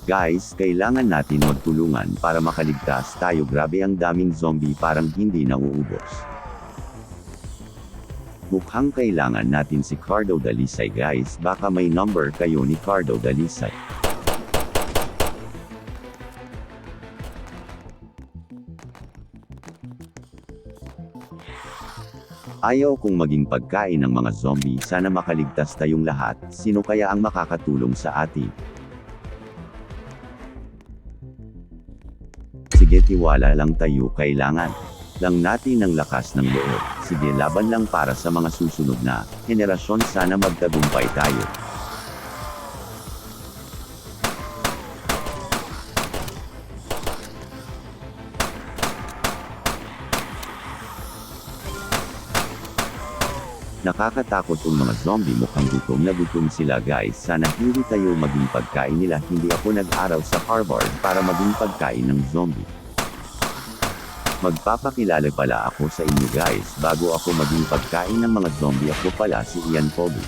Guys, kailangan natin magtulungan para makaligtas tayo. Grabe, ang daming zombie, parang hindi nauubos. Mukhang kailangan natin si Cardo Dalisay guys, baka may number kayo ni Cardo Dalisay. Ayaw kong maging pagkain ng mga zombie, sana makaligtas tayong lahat. Sino kaya ang makakatulong sa atin? Sige, tiwala lang tayo, kailangan lang natin ng lakas ng loob. Sige, laban lang para sa mga susunod na henerasyon, sana magtagumpay tayo. Nakakatakot ang mga zombie, mukhang gutom na gutom sila guys, sana hindi tayo maging pagkain nila. Hindi ako nag-aral sa Harvard para maging pagkain ng zombie. Magpapakilala pala ako sa inyo guys, bago ako maging pagkain ng mga zombie, ako pala si Ian Poby.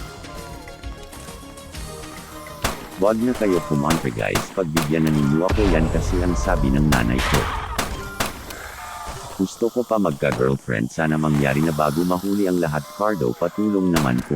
Wag na kayo kumontra guys, pagbigyan na ninyo ako yan kasi ang sabi ng nanay ko. Gusto ko pa magka-girlfriend, sana mangyari na bago mahuli ang lahat. Cardo, patulong naman po.